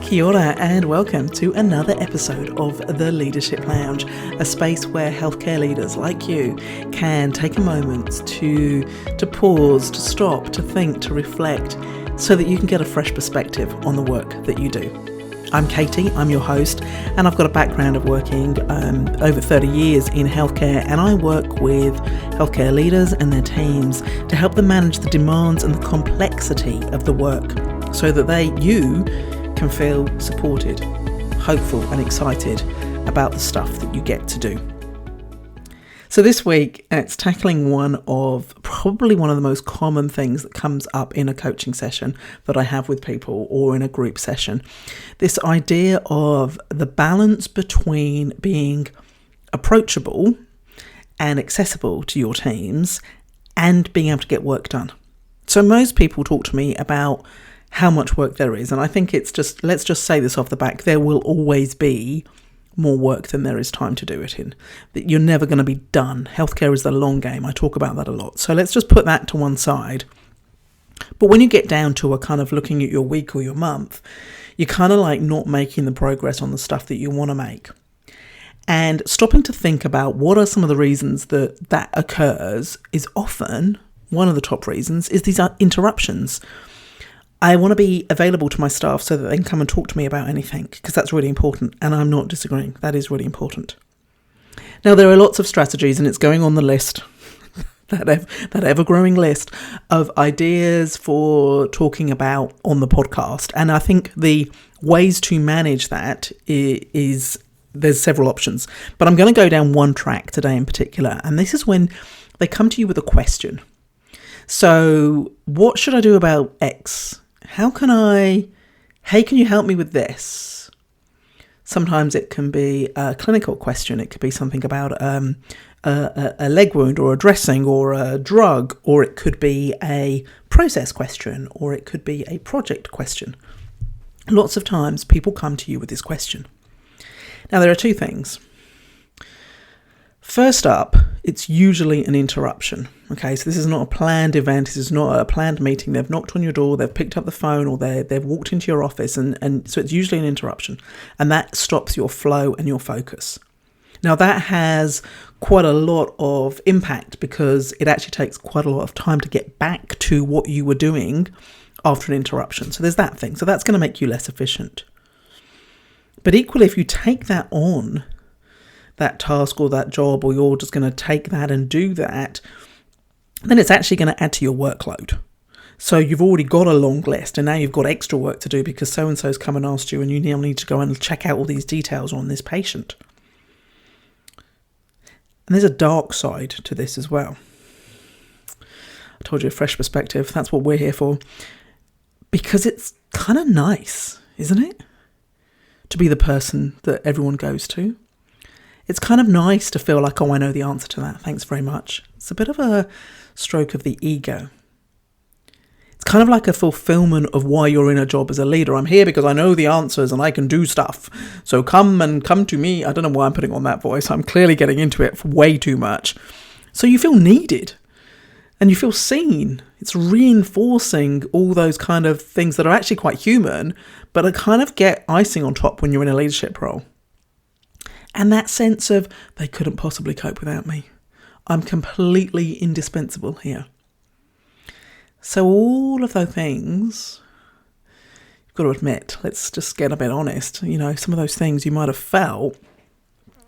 Kia ora and welcome to another episode of The Leadership Lounge, a space where healthcare leaders like you can take a moment to pause, to stop, to think, to reflect, so that you can get a fresh perspective on the work that you do. I'm Katie, I'm your host, and I've got a background of working over 30 years in healthcare, and I work with healthcare leaders and their teams to help them manage the demands and the complexity of the work so that you can feel supported, hopeful and excited about the stuff that you get to do. So this week, it's tackling probably one of the most common things that comes up in a coaching session that I have with people or in a group session. This idea of the balance between being approachable and accessible to your teams and being able to get work done. So most people talk to me about how much work there is. And I think let's just say this off the back, there will always be more work than there is time to do it in. That you're never going to be done. Healthcare is the long game. I talk about that a lot. So let's just put that to one side. But when you get down to a kind of looking at your week or your month, you're kind of like not making the progress on the stuff that you want to make. And stopping to think about what are some of the reasons that occurs is often, one of the top reasons, is these interruptions. I want to be available to my staff so that they can come and talk to me about anything, because that's really important, and I'm not disagreeing. That is really important. Now, there are lots of strategies, and it's going on the list, that ever-growing list of ideas for talking about on the podcast. And I think the ways to manage that is there's several options. But I'm going to go down one track today in particular, and this is when they come to you with a question. So, what should I do about X? Hey, can you help me with this? Sometimes it can be a clinical question. It could be something about a leg wound or a dressing or a drug, or it could be a process question, or it could be a project question. Lots of times people come to you with this question. Now, there are two things. First up, it's usually an interruption. Okay, so this is not a planned event. This is not a planned meeting. They've knocked on your door, they've picked up the phone, or they've walked into your office, and so it's usually an interruption. And that stops your flow and your focus. Now, that has quite a lot of impact because it actually takes quite a lot of time to get back to what you were doing after an interruption. So there's that thing. So that's going to make you less efficient. But equally, if you take that on, that task or that job, or you're just going to take that and do that, then it's actually going to add to your workload. So you've already got a long list, and now you've got extra work to do because so-and-so's come and asked you, and you now need to go and check out all these details on this patient. And there's a dark side to this as well. I told you, a fresh perspective. That's what we're here for. Because it's kind of nice, isn't it? To be the person that everyone goes to. It's kind of nice to feel like, oh, I know the answer to that. Thanks very much. It's a bit of a stroke of the ego. It's kind of like a fulfillment of why you're in a job as a leader. I'm here because I know the answers and I can do stuff. So come to me. I don't know why I'm putting on that voice. I'm clearly getting into it for way too much. So you feel needed and you feel seen. It's reinforcing all those kind of things that are actually quite human, but kind of get icing on top when you're in a leadership role. And that sense of, they couldn't possibly cope without me. I'm completely indispensable here. So all of those things, you've got to admit, let's just get a bit honest, some of those things you might have felt,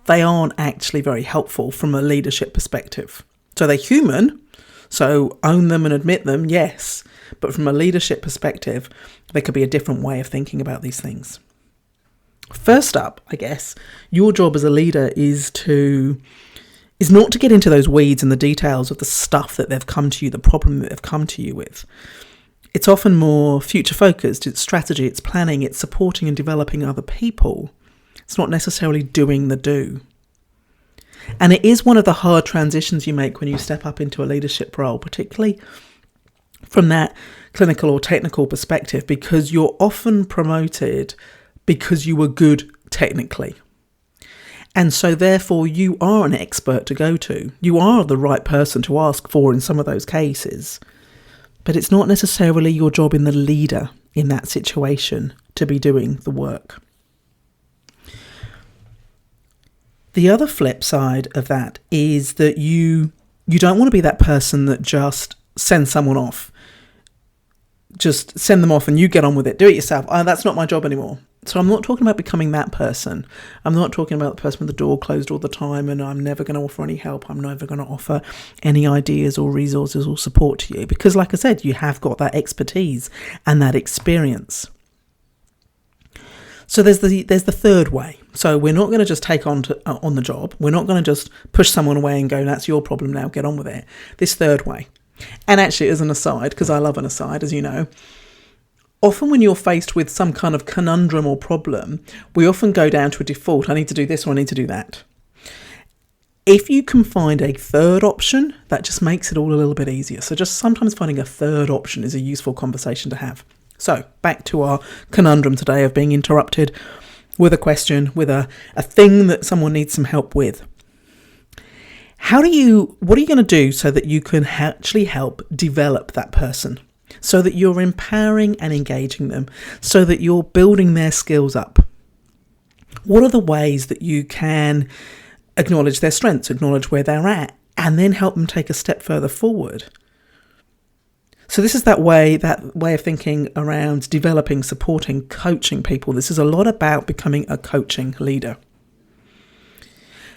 they aren't actually very helpful from a leadership perspective. So they're human, so own them and admit them, yes. But from a leadership perspective, there could be a different way of thinking about these things. First up, I guess, your job as a leader is not to get into those weeds and the details of the stuff that they've come to you, the problem that they've come to you with. It's often more future focused. It's strategy, it's planning, it's supporting and developing other people. It's not necessarily doing the do. And it is one of the hard transitions you make when you step up into a leadership role, particularly from that clinical or technical perspective, because you're often promoted because you were good technically. And so therefore you are an expert to go to. You are the right person to ask for in some of those cases. But it's not necessarily your job in the leader in that situation to be doing the work. The other flip side of that is that you don't want to be that person that just sends someone off. Just send them off and you get on with it. Do it yourself. Oh, that's not my job anymore. So I'm not talking about becoming that person. I'm not talking about the person with the door closed all the time and I'm never going to offer any help. I'm never going to offer any ideas or resources or support to you. Because like I said, you have got that expertise and that experience. So there's the third way. So we're not going to just take on the job. We're not going to just push someone away and go, that's your problem now, get on with it. This third way. And actually, as an aside, because I love an aside, as you know, often when you're faced with some kind of conundrum or problem, we often go down to a default. I need to do this or I need to do that. If you can find a third option, that just makes it all a little bit easier. So just sometimes finding a third option is a useful conversation to have. So back to our conundrum today of being interrupted with a question, with a thing that someone needs some help with. What are you going to do so that you can actually help develop that person? So that you're empowering and engaging them, so that you're building their skills up. What are the ways that you can acknowledge their strengths, acknowledge where they're at, and then help them take a step further forward? So this is that way of thinking around developing, supporting, coaching people. This is a lot about becoming a coaching leader.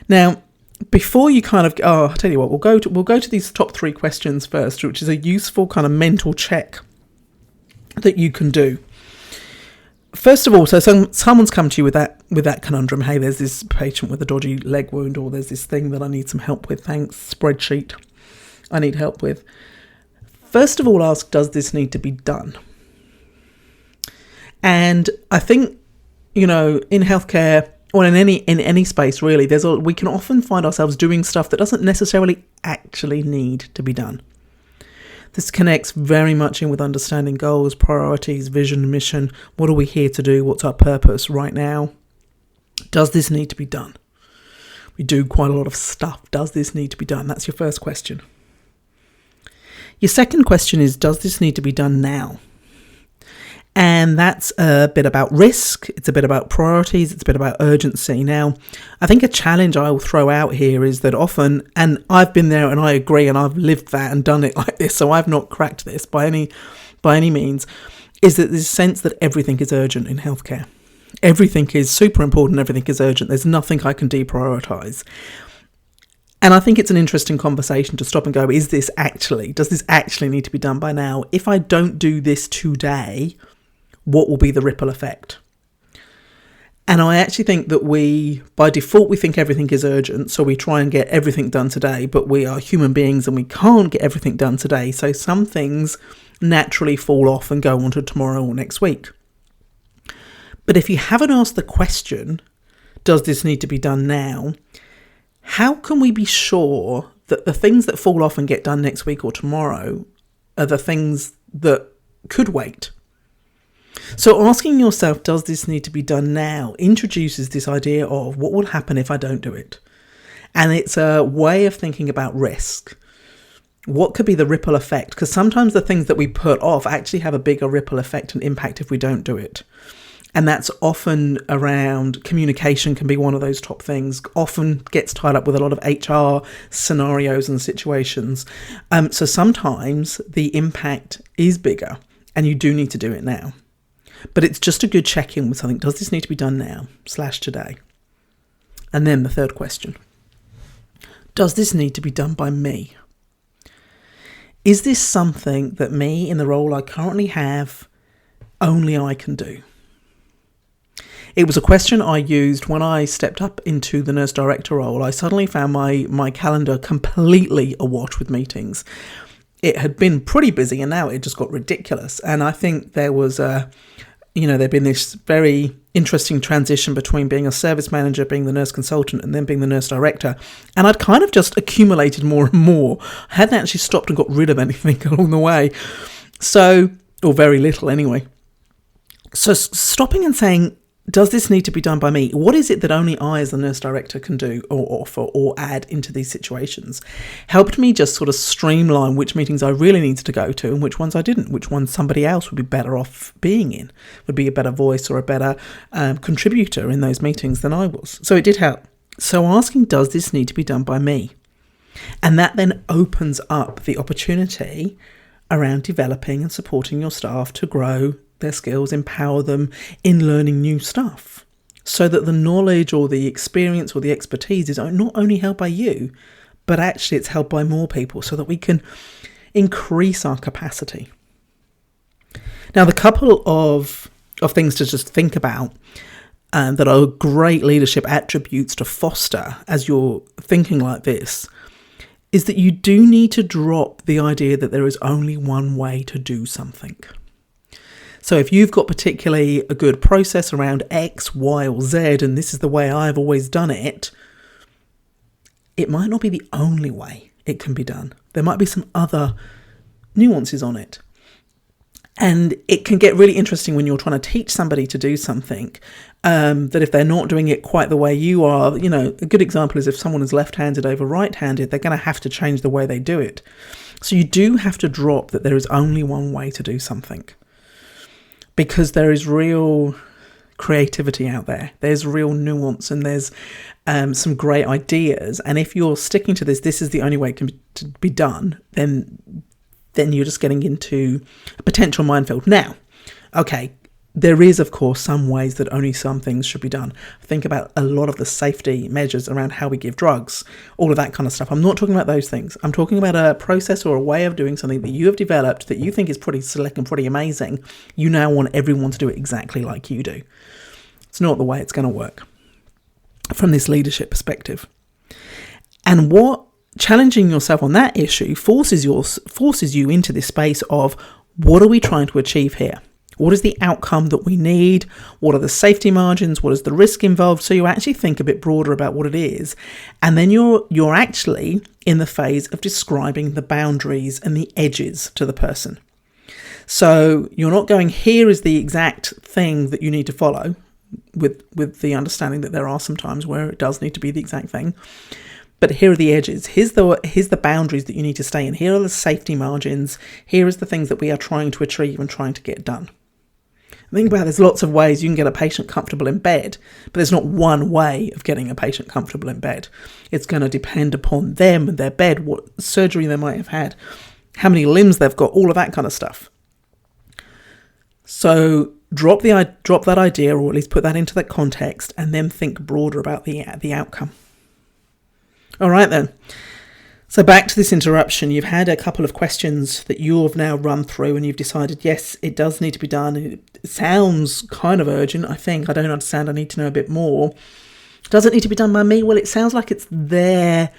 Now, before you kind of, I'll tell you what, we'll go to these top 3 questions first, which is a useful kind of mental check that you can do. First of all, so someone's come to you with that conundrum. Hey, there's this patient with a dodgy leg wound, or there's this thing that I need some help with. Thanks, spreadsheet I need help with. First of all, ask, does this need to be done? And I think, in healthcare, or in any space really, we can often find ourselves doing stuff that doesn't necessarily actually need to be done. This connects very much in with understanding goals, priorities, vision, mission. What are we here to do? What's our purpose right now? Does this need to be done? We do quite a lot of stuff. Does this need to be done? That's your first question. Your second question is, does this need to be done now? And that's a bit about risk. It's a bit about priorities. It's a bit about urgency. Now, I think a challenge I will throw out here is that often, and I've been there and I agree and I've lived that and done it like this, so I've not cracked this by any means, is that there's a sense that everything is urgent in healthcare. Everything is super important. Everything is urgent. There's nothing I can deprioritize. And I think it's an interesting conversation to stop and go, does this actually need to be done by now? If I don't do this today, what will be the ripple effect? And I actually think that by default, we think everything is urgent. So we try and get everything done today, but we are human beings and we can't get everything done today. So some things naturally fall off and go on to tomorrow or next week. But if you haven't asked the question, does this need to be done now? How can we be sure that the things that fall off and get done next week or tomorrow are the things that could wait? So asking yourself, does this need to be done now, introduces this idea of what will happen if I don't do it. And it's a way of thinking about risk. What could be the ripple effect? Because sometimes the things that we put off actually have a bigger ripple effect and impact if we don't do it. And that's often around communication, can be one of those top things, often gets tied up with a lot of HR scenarios and situations. So sometimes the impact is bigger and you do need to do it now. But it's just a good check-in with something. Does this need to be done now / today? And then the third question. Does this need to be done by me? Is this something that me in the role I currently have, only I can do? It was a question I used when I stepped up into the nurse director role. I suddenly found my calendar completely awash with meetings. It had been pretty busy and now it just got ridiculous. And I think there was there'd been this very interesting transition between being a service manager, being the nurse consultant, and then being the nurse director. And I'd kind of just accumulated more and more. I hadn't actually stopped and got rid of anything along the way. So, or very little anyway. So stopping and saying, does this need to be done by me? What is it that only I as the nurse director can do or offer or add into these situations? Helped me just sort of streamline which meetings I really needed to go to and which ones I didn't, which ones somebody else would be better off being in, would be a better voice or a better contributor in those meetings than I was. So it did help. So asking, does this need to be done by me? And that then opens up the opportunity around developing and supporting your staff to grow their skills, empower them in learning new stuff, so that the knowledge or the experience or the expertise is not only held by you, but actually it's held by more people, so that we can increase our capacity. Now, the couple of things to just think about that are great leadership attributes to foster as you're thinking like this is that you do need to drop the idea that there is only one way to do something. So if you've got particularly a good process around X, Y, or Z, and this is the way I've always done it, it might not be the only way it can be done. There might be some other nuances on it. And it can get really interesting when you're trying to teach somebody to do something, that if they're not doing it quite the way you are, a good example is if someone is left-handed over right-handed, they're going to have to change the way they do it. So you do have to drop that there is only one way to do something, because there is real creativity out there. There's real nuance and there's some great ideas. And if you're sticking to this is the only way it can be done, then you're just getting into a potential minefield. Now, okay, there is, of course, some ways that only some things should be done. Think about a lot of the safety measures around how we give drugs, all of that kind of stuff. I'm not talking about those things. I'm talking about a process or a way of doing something that you have developed that you think is pretty slick and pretty amazing. You now want everyone to do it exactly like you do. It's not the way it's going to work from this leadership perspective. And what challenging yourself on that issue forces you into this space of, what are we trying to achieve here? What is the outcome that we need? What are the safety margins? What is the risk involved? So you actually think a bit broader about what it is. And then you're actually in the phase of describing the boundaries and the edges to the person. So you're not going, here is the exact thing that you need to follow, with the understanding that there are some times where it does need to be the exact thing. But here are the edges. Here's the boundaries that you need to stay in. Here are the safety margins. Here is the things that we are trying to achieve and trying to get done. Think about it, there's lots of ways you can get a patient comfortable in bed, but there's not one way of getting a patient comfortable in bed. It's going to depend upon them and their bed, what surgery they might have had, how many limbs they've got, all of that kind of stuff. So drop that idea, or at least put that into that context, and then think broader about the outcome. All right then. So back to this interruption, you've had a couple of questions that you have now run through and you've decided, yes, it does need to be done. It sounds kind of urgent, I think. I don't understand. I need to know a bit more. Does it need to be done by me? Well, it sounds like it's their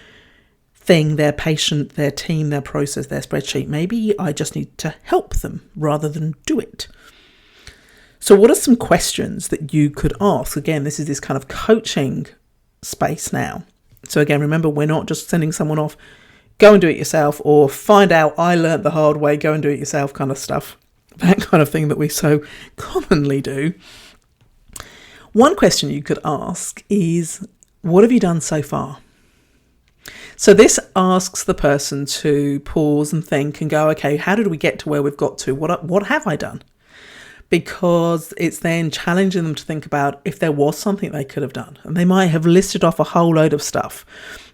thing, their patient, their team, their process, their spreadsheet. Maybe I just need to help them rather than do it. So what are some questions that you could ask? Again, this is this kind of coaching space now. So again, remember, we're not just sending someone off, go and do it yourself, or find out, I learnt the hard way, go and do it yourself kind of stuff. That kind of thing that we so commonly do. One question you could ask is, what have you done so far? So this asks the person to pause and think and go, okay, how did we get to where we've got to? What have I done? Because it's then challenging them to think about if there was something they could have done. And they might have listed off a whole load of stuff.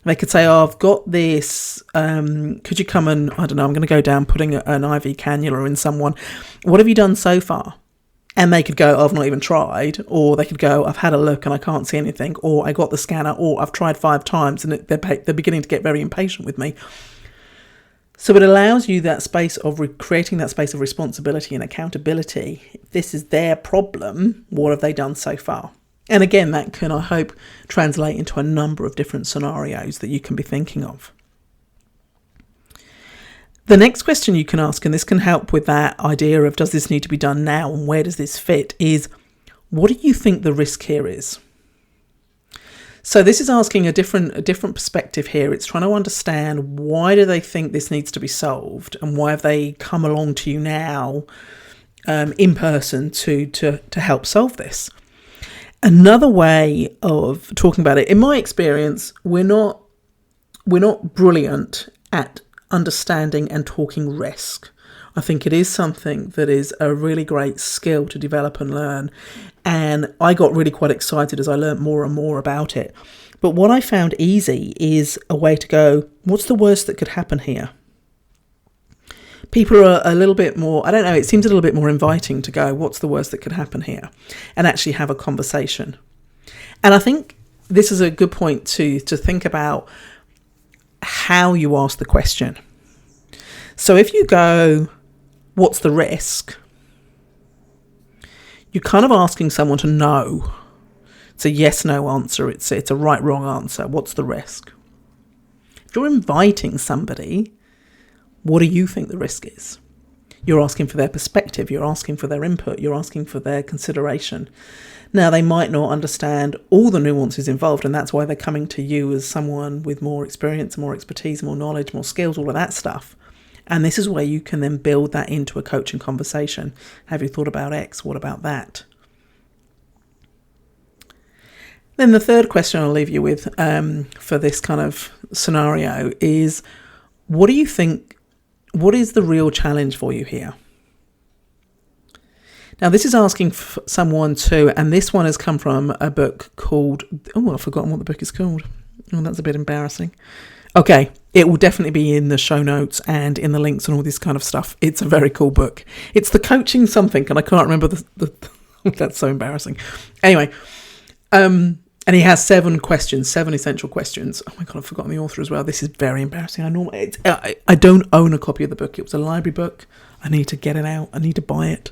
They could say, oh, I've got this. Could you come and, I don't know, I'm going to go down putting an IV cannula in someone. What have you done so far? And they could go, oh, I've not even tried. Or they could go, I've had a look and I can't see anything. Or I got the scanner. Or I've tried 5 times and they're beginning to get very impatient with me. So it allows you that space of creating that space of responsibility and accountability. If this is their problem, what have they done so far? And again, that can, I hope, translate into a number of different scenarios that you can be thinking of. The next question you can ask, and this can help with that idea of does this need to be done now and where does this fit, is what do you think the risk here is? So this is asking a different perspective here. It's trying to understand, why do they think this needs to be solved, and why have they come along to you now in person to help solve this? Another way of talking about it, in my experience, we're not brilliant at understanding and talking risk. I think it is something that is a really great skill to develop and learn. And I got really quite excited as I learned more and more about it. But what I found easy is a way to go, what's the worst that could happen here? People are a little bit more, I don't know, it seems a little bit more inviting to go, what's the worst that could happen here? And actually have a conversation. And I think this is a good point to think about how you ask the question. So if you go, what's the risk? You're kind of asking someone to know. It's a yes-no answer. It's a right-wrong answer. What's the risk? If you're inviting somebody, what do you think the risk is? You're asking for their perspective. You're asking for their input. You're asking for their consideration. Now, they might not understand all the nuances involved, and that's why they're coming to you as someone with more experience, more expertise, more knowledge, more skills, all of that stuff. And this is where you can then build that into a coaching conversation. Have you thought about X? What about that? Then the third question I'll leave you with for this kind of scenario is, what do you think, what is the real challenge for you here? Now, this is asking someone to, and this one has come from a book called, I've forgotten what the book is called. Oh, that's a bit embarrassing. Okay, it will definitely be in the show notes and in the links and all this kind of stuff. It's a very cool book. It's the coaching something, and I can't remember the that's so embarrassing. Anyway, and he has 7 essential questions. Oh my God, I've forgotten the author as well. This is very embarrassing. I don't own a copy of the book. It was a library book. I need to get it out. I need to buy it.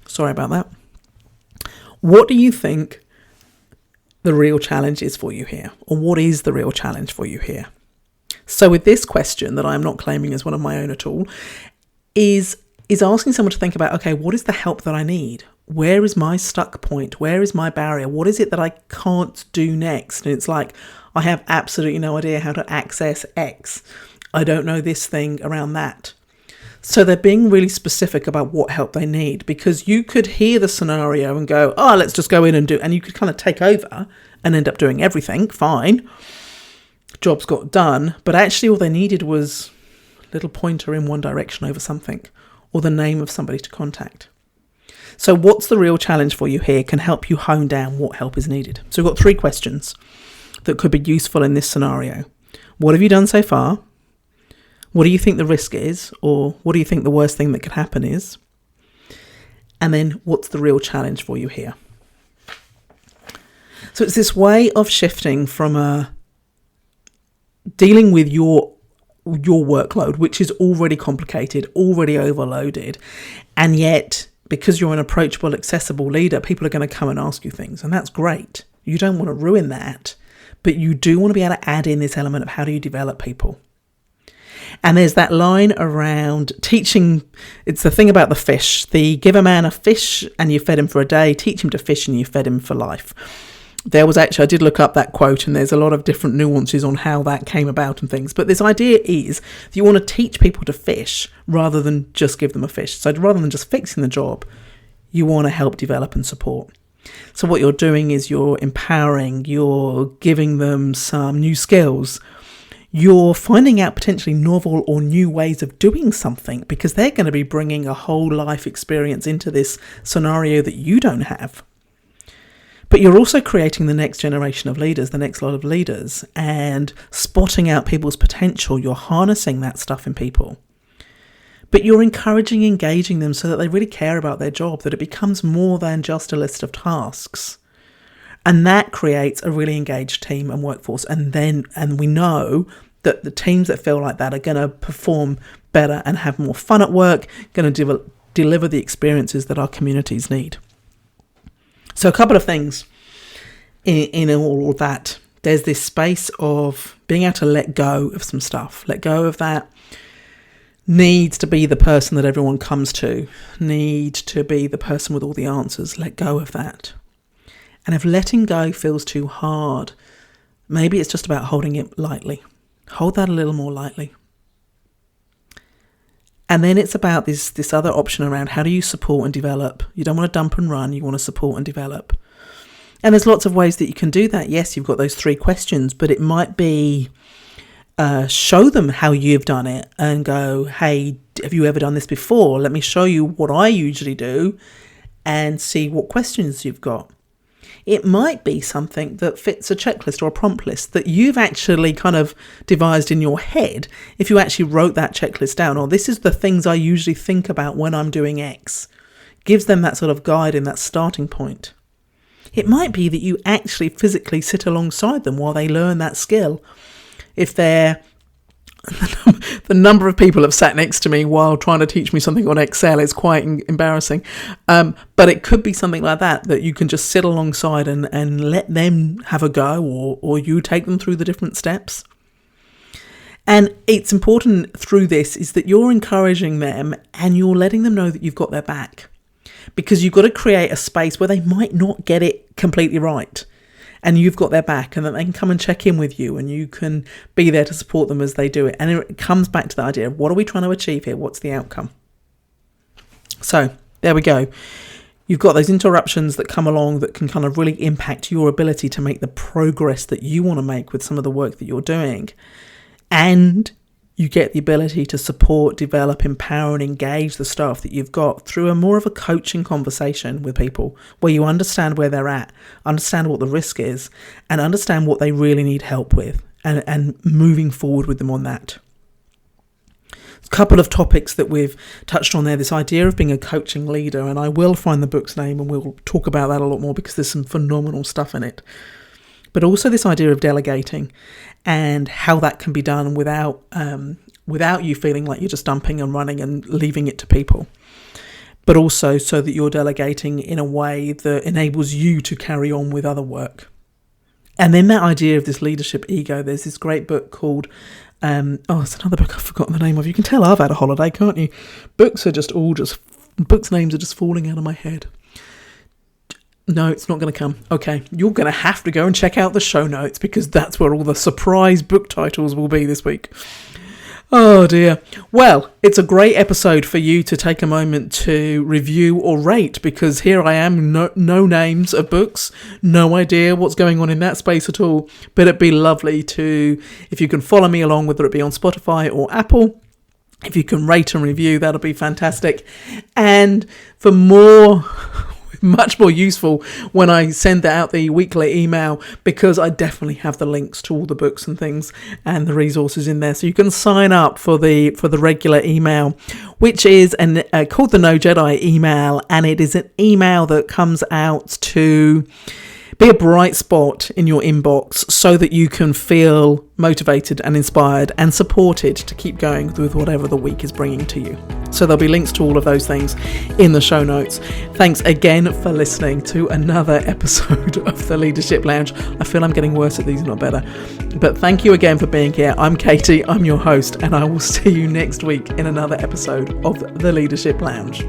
Sorry about that. What do you think the real challenge is for you here? Or what is the real challenge for you here? So with this question that I'm not claiming as one of my own at all, is asking someone to think about, okay, what is the help that I need? Where is my stuck point? Where is my barrier? What is it that I can't do next? And it's like, I have absolutely no idea how to access X. I don't know this thing around that. So they're being really specific about what help they need, because you could hear the scenario and go, oh, let's just go in and do, and you could kind of take over and end up doing everything. Fine. Jobs got done. But actually all they needed was a little pointer in one direction over something, or the name of somebody to contact. So what's the real challenge for you here can help you hone down what help is needed. So we've got 3 questions that could be useful in this scenario. What have you done so far? What do you think the risk is? Or what do you think the worst thing that could happen is? And then what's the real challenge for you here? So it's this way of shifting from dealing with your workload, which is already complicated, already overloaded. And yet, because you're an approachable, accessible leader, people are going to come and ask you things. And that's great. You don't want to ruin that. But you do want to be able to add in this element of how do you develop people. And there's that line around teaching. It's the thing about the fish. Give a man a fish and you fed him for a day. Teach him to fish and you fed him for life. There was actually, I did look up that quote, and there's a lot of different nuances on how that came about and things. But this idea is that you want to teach people to fish rather than just give them a fish. So rather than just fixing the job, you want to help develop and support. So what you're doing is you're empowering, you're giving them some new skills. You're finding out potentially novel or new ways of doing something, because they're going to be bringing a whole life experience into this scenario that you don't have. But you're also creating the next generation of leaders, the next lot of leaders, and spotting out people's potential. You're harnessing that stuff in people. But you're encouraging, engaging them so that they really care about their job, that it becomes more than just a list of tasks. And that creates a really engaged team and workforce. And we know that the teams that feel like that are going to perform better and have more fun at work, going to deliver the experiences that our communities need. So a couple of things in all of that. There's this space of being able to let go of some stuff, let go of that needs to be the person that everyone comes to, need to be the person with all the answers, let go of that. And if letting go feels too hard, maybe it's just about holding it lightly. Hold that a little more lightly. And then it's about this other option around how do you support and develop. You don't want to dump and run, you want to support and develop. And there's lots of ways that you can do that. Yes, you've got those 3 questions, but it might be show them how you've done it and go, hey, have you ever done this before? Let me show you what I usually do and see what questions you've got. It might be something that fits a checklist or a prompt list that you've actually kind of devised in your head. If you actually wrote that checklist down, or this is the things I usually think about when I'm doing X, gives them that sort of guide and that starting point. It might be that you actually physically sit alongside them while they learn that skill. If they're the number of people have sat next to me while trying to teach me something on Excel is quite embarrassing. But it could be something like that you can just sit alongside and let them have a go, or you take them through the different steps. And it's important through this is that you're encouraging them and you're letting them know that you've got their back, because you've got to create a space where they might not get it completely right. And you've got their back, and that they can come and check in with you, and you can be there to support them as they do it. And it comes back to the idea of, what are we trying to achieve here? What's the outcome? So there we go. You've got those interruptions that come along that can kind of really impact your ability to make the progress that you want to make with some of the work that you're doing. And you get the ability to support, develop, empower and engage the staff that you've got through a more of a coaching conversation with people, where you understand where they're at, understand what the risk is, and understand what they really need help with, and moving forward with them on that. A couple of topics that we've touched on there, this idea of being a coaching leader, and I will find the book's name and we'll talk about that a lot more because there's some phenomenal stuff in it. But also this idea of delegating and how that can be done without you feeling like you're just dumping and running and leaving it to people, but also so that you're delegating in a way that enables you to carry on with other work. And then that idea of this leadership ego, there's this great book called, it's another book I've forgotten the name of. You can tell I've had a holiday, can't you? Books names are just falling out of my head. No, it's not going to come. Okay, you're going to have to go and check out the show notes, because that's where all the surprise book titles will be this week. Oh dear. Well, it's a great episode for you to take a moment to review or rate, because here I am, no names of books, no idea what's going on in that space at all. But it'd be lovely to, if you can follow me along, whether it be on Spotify or Apple. If you can rate and review, that'll be fantastic. And for more, much more useful when I send out the weekly email, because I definitely have the links to all the books and things and the resources in there, so you can sign up for the regular email, which is called the No Jedi email, and it is an email that comes out to be a bright spot in your inbox so that you can feel motivated and inspired and supported to keep going with whatever the week is bringing to you. So there'll be links to all of those things in the show notes. Thanks again for listening to another episode of The Leadership Lounge. I feel I'm getting worse at these, not better. But thank you again for being here. I'm Katie, I'm your host, and I will see you next week in another episode of The Leadership Lounge.